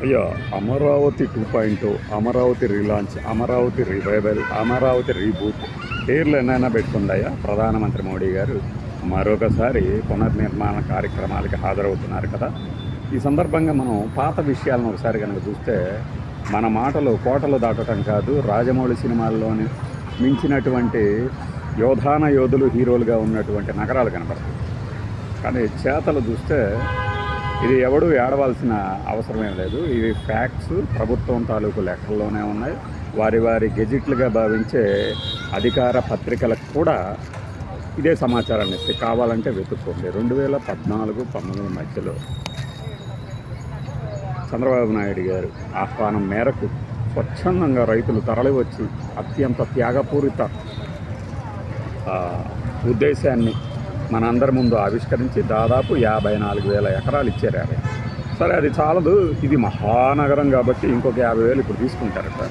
అయ్యో, Amaravati 2.0, Amaravati relaunch, Amaravati revival, Amaravati reboot పేర్లు ఎన్నైనా పెట్టుకుందాయా ప్రధానమంత్రి మోడీ గారు మరొకసారి పునర్నిర్మాణ కార్యక్రమాలకి హాజరవుతున్నారు కదా. ఈ సందర్భంగా మనం పాత విషయాలను ఒకసారి కనుక చూస్తే మన మాటలు కోటలు దాటడం కాదు, రాజమౌళి సినిమాల్లోని మించినటువంటి యోధాన యోధులు హీరోలుగా ఉన్నటువంటి నగరాలు కనబడతాయి. కానీ చేతలు చూస్తే ఇది ఎవడు ఏడవలసిన అవసరమేం లేదు. ఇవి ఫ్యాక్ట్స్ ప్రభుత్వం తాలూకు లెక్కల్లోనే ఉన్నాయి. వారి వారి గెజిట్లుగా భావించే అధికార పత్రికలకు కూడా ఇదే సమాచారాన్ని ఇస్తే కావాలంటే వెతుక్కోండి. 2014-19 మధ్యలో చంద్రబాబు నాయుడు గారు ఆహ్వానం మేరకు స్వచ్ఛందంగా రైతులు తరలివచ్చి అత్యంత త్యాగపూరిత ఉద్దేశాన్ని మనందరి ముందు ఆవిష్కరించి దాదాపు 54,000 ఎకరాలు ఇచ్చారు. సరే, అది చాలదు, ఇది మహానగరం కాబట్టి ఇంకొక 50,000 ఇప్పుడు తీసుకుంటారట.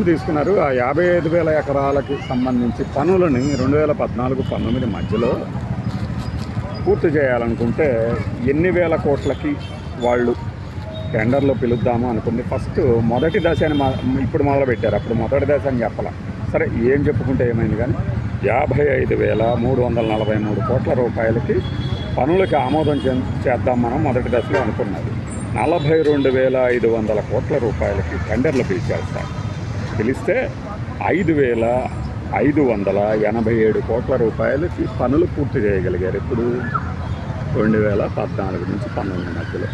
తీసుకున్నారు. ఆ 55,000 ఎకరాలకి సంబంధించి పనులని 2014-19 మధ్యలో పూర్తి చేయాలనుకుంటే ఎన్ని వేల కోట్లకి వాళ్ళు టెండర్లో పిలుద్దాము అనుకుంది. ఫస్ట్ మొదటి దశ అని ఇప్పుడు మొదలుపెట్టారు. అప్పుడు మొదటి దశ అని చెప్పాల. సరే, ఏం చెప్పుకుంటే ఏమైంది కానీ 55,343 కోట్ల రూపాయలకి పనులకి ఆమోదం చేద్దాం మనం మొదటి దశలో అనుకున్నది. 42,500 కోట్ల రూపాయలకి టెండర్లు పిలిచేస్తారు. పిలిస్తే 5,587 కోట్ల రూపాయలకి పనులు పూర్తి చేయగలిగారు. ఇప్పుడు 2014-19 మధ్యలో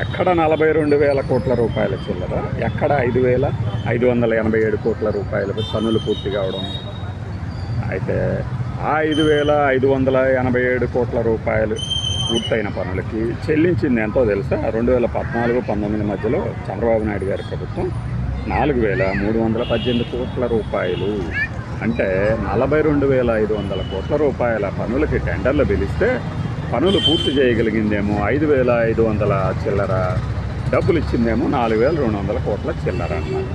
ఎక్కడ 42,000 కోట్ల రూపాయల చిల్లర, ఎక్కడ 5,587 కోట్ల రూపాయలకు పనులు పూర్తి కావడం. అయితే ఆ 5,587 కోట్ల రూపాయలు పూర్తయిన పనులకి చెల్లించింది ఎంతో తెలుసా? 2014-19 మధ్యలో చంద్రబాబు నాయుడు గారి ప్రభుత్వం 4,318 కోట్ల రూపాయలు, అంటే 42,500 కోట్ల రూపాయల పనులకి టెండర్లు పిలిస్తే పనులు పూర్తి చేయగలిగిందేమో 5,500 చిల్లర, డబ్బులు ఇచ్చిందేమో 4,200 కోట్ల చిల్లర అన్నమాట.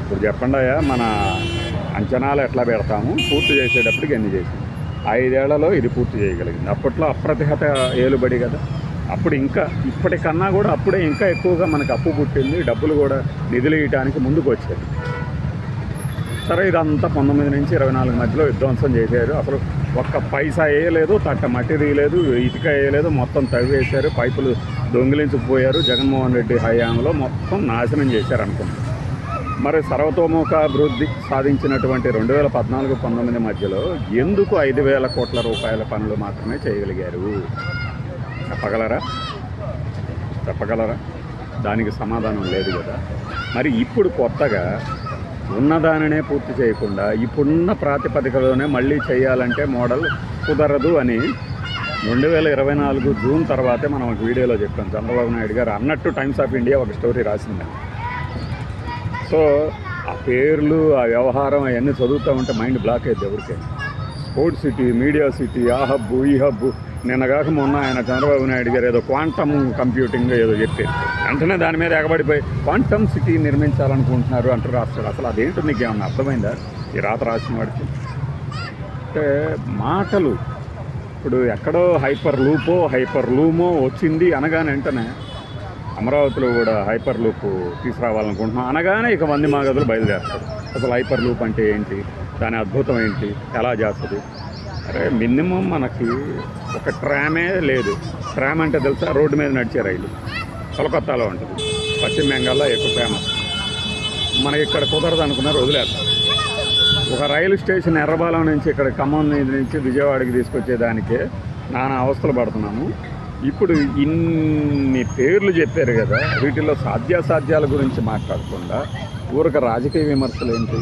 ఇప్పుడు చెప్పండి అయ్యా, మన అంచనాలు ఎట్లా పెడతాము? పూర్తి చేసేటప్పటికి ఎన్ని చేసింది? 5 ఏళ్లలో ఇది పూర్తి చేయగలిగింది. అప్పట్లో అప్రతిహత ఏలుబడి కదా. అప్పుడు ఇంకా ఇప్పటికన్నా కూడా అప్పుడే ఇంకా ఎక్కువగా మనకు అప్పు పుట్టింది. డబ్బులు కూడా నిధులు ఇవ్వడానికి ముందుకు వచ్చేది. సరే, ఇదంతా 19 నుంచి 24 మధ్యలో విధ్వంసం చేశారు. అసలు ఒక్క పైసా వేయలేదు, తట్ట మట్టి తీయలేదు, ఇటుక వేయలేదు, మొత్తం తవ్వేశారు, పైపులు దొంగిలించుకుపోయారు. జగన్మోహన్ రెడ్డి హయాంలో మొత్తం నాశనం చేశారు అనుకున్నాం. మరి సర్వతోముఖ అభివృద్ధి సాధించినటువంటి 2014-19 మధ్యలో ఎందుకు 5,000 కోట్ల రూపాయల పనులు మాత్రమే చేయగలిగారు? చెప్పగలరా? దానికి సమాధానం లేదు కదా. మరి ఇప్పుడు కొత్తగా ఉన్నదానినే పూర్తి చేయకుండా ఇప్పుడున్న ప్రాతిపదికలోనే మళ్ళీ చేయాలంటే మోడల్ కుదరదు అని 2024 జూన్ తర్వాతే మనం ఒక వీడియోలో చెప్పాం. చంద్రబాబు నాయుడు గారు అన్నట్టు టైమ్స్ ఆఫ్ ఇండియా ఒక స్టోరీ రాసింది. సో ఆ పేర్లు, ఆ వ్యవహారం అవన్నీ చదువుతూ ఉంటే మైండ్ బ్లాక్ అయ్యింది ఎవరికే. స్పోర్ట్స్ సిటీ, మీడియా సిటీ, ఆ హబ్బు ఈ హబ్బు. నిన్నగాక మొన్న ఆయన చంద్రబాబు నాయుడు గారు ఏదో క్వాంటమ్ కంప్యూటింగ్ ఏదో చెప్తే వెంటనే దాని మీద ఎగబడిపోయి క్వాంటమ్ సిటీ నిర్మించాలనుకుంటున్నారు అంటూ రాస్తాడు. అసలు అదేంటో నీకు ఏమన్నా అర్థమైందా ఈ రాత రాసిన వాడికి? అంటే మాటలు ఇప్పుడు ఎక్కడో హైపర్ లూమో వచ్చింది అనగానే వెంటనే అమరావతిలో కూడా హైపర్ లూప్ తీసుకురావాలనుకుంటున్నాం అనగానే ఇక వంది మాగదులు బయలుదేరుతారు. అసలు హైపర్ లూప్ అంటే ఏంటి, దాని అద్భుతం ఏంటి, ఎలా చేస్తుంది? అరే, మినిమం మనకి ఒక ట్రామే లేదు. ట్రామ్ అంటే తెలుసా? రోడ్డు మీద నడిచే రైలు. కలకత్తాలో ఉంటుంది, పశ్చిమ బెంగాల్లో ఎక్కువ ఫేమస్. మనకి ఇక్కడ కుదరదు అనుకున్నారు, వదిలేస్తారు. ఒక రైలు స్టేషన్ ఎర్రబాలెం నుంచి ఇక్కడ ఖమ్మం నుంచి విజయవాడకి తీసుకొచ్చేదానికే నానా అవస్థలు పడుతున్నాము. ఇప్పుడు ఇన్ని పేర్లు చెప్పారు కదా, వీటిల్లో సాధ్యాసాధ్యాల గురించి మాట్లాడకుండా ఊరక రాజకీయ విమర్శలు ఏంటి?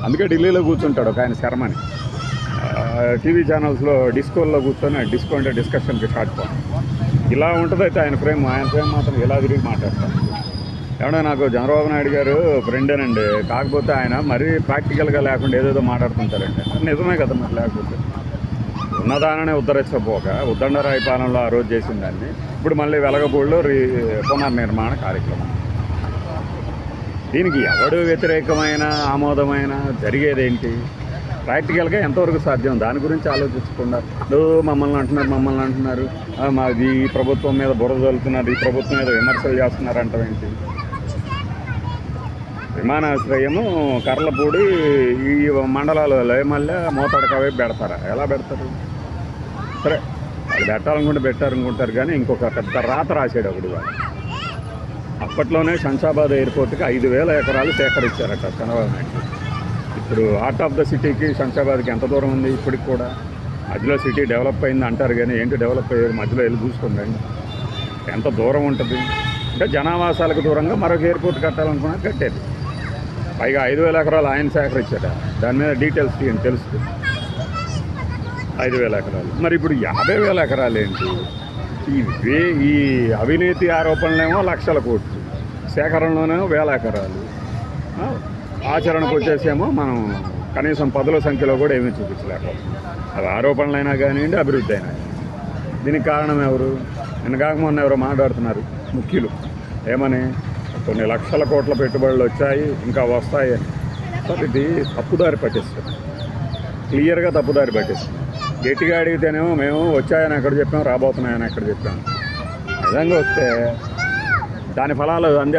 అందుకే ఢిల్లీలో కూర్చుంటాడు ఒక ఆయన శర్మని, టీవీ ఛానల్స్లో డిస్కోల్లో కూర్చొని డిస్కో అంటే డిస్కషన్కి స్టార్ట్ పోతాం. ఇలా ఉంటుంది. అయితే ఆయన ఫ్రేమ్ మాత్రం ఇలా తిరిగి మాట్లాడతారు. ఏమన్నా నాకు చంద్రబాబు నాయుడు గారు ఫ్రెండేనండి, కాకపోతే ఆయన మరీ ప్రాక్టికల్గా లేకుండా ఏదేదో మాట్లాడుతుంటారండి. నిజమే కదా మరి, లేకపోతే ఉన్నదాననే ఉద్ధరించకపోక ఉద్దండరాయి పాలనలో ఆ రోజు చేసిన దాన్ని ఇప్పుడు మళ్ళీ వెలగపూడిలో పునర్నిర్మాణ కార్యక్రమం. దీనికి ఎవడు వ్యతిరేకమైన ఆమోదమైన జరిగేదేంటి? ప్రాక్టికల్గా ఎంతవరకు సాధ్యం దాని గురించి ఆలోచించకుండా మమ్మల్ని అంటున్నారు మాది ఈ ప్రభుత్వం మీద బురద జల్లుతున్నారు, ఈ ప్రభుత్వం మీద విమర్శలు చేస్తున్నారు అంటావేంటి? విమానాశ్రయము కర్లపూడి ఈ మండలాలలో మళ్ళీ మోతాడక వైపు పెడతారా? ఎలా పెడతారు? సరే వాళ్ళు పెట్టాలనుకుంటే పెట్టారనుకుంటారు, కానీ ఇంకొక పెద్ద రాత రాసాడు ఒకటి వాడు. అప్పట్లోనే శంషాబాద్ ఎయిర్పోర్ట్కి 5,000 ఎకరాలు సేకరించారట చంద్రబాబు నాయుడు. ఇప్పుడు హార్ట్ ఆఫ్ ద సిటీకి శంషాబాద్కి ఎంత దూరం ఉంది? ఇప్పటికి కూడా మధ్యలో సిటీ డెవలప్ అయింది అంటారు, కానీ ఏంటి డెవలప్ అయ్యేది? మధ్యలో వెళ్ళి చూసుకోండి ఎంత దూరం ఉంటుంది. అంటే జనావాసాలకు దూరంగా మరొక ఎయిర్పోర్ట్ కట్టాలనుకున్నా కట్టేది. పైగా 5,000 ఎకరాలు ఆయన సేకరించాట. దాని మీద డీటెయిల్స్ తీయండి తెలుస్తుంది. 5,000 ఎకరాలు. మరి ఇప్పుడు 50,000 ఎకరాలు ఏంటి? ఈ అవినీతి ఆరోపణలేమో లక్షల కోట్లు, సేకరణలోనేమో 1,000 ఎకరాలు, ఆచరణకు వచ్చేసేమో మనం కనీసం 10ల సంఖ్యలో కూడా ఏమీ చూపించలేకపోతున్నాం. అది ఆరోపణలైనా కానివ్వండి, అభివృద్ధి అయినా. దీనికి కారణం ఎవరు? నిన్న కాకముందు ఎవరో మాట్లాడుతున్నారు ముఖ్యులు, ఏమని కొన్ని లక్షల కోట్ల పెట్టుబడులు వచ్చాయి ఇంకా వస్తాయి. సార్ ఇది తప్పుదారి పట్టిస్తుంది, క్లియర్గా తప్పుదారి పట్టిస్తుంది. గట్టిగా అడిగితేనేమో మేము వచ్చాయని ఎక్కడ చెప్పాము, రాబోతున్నాయని ఎక్కడ చెప్పాము. నిజంగా వస్తే దాని ఫలాలు అందే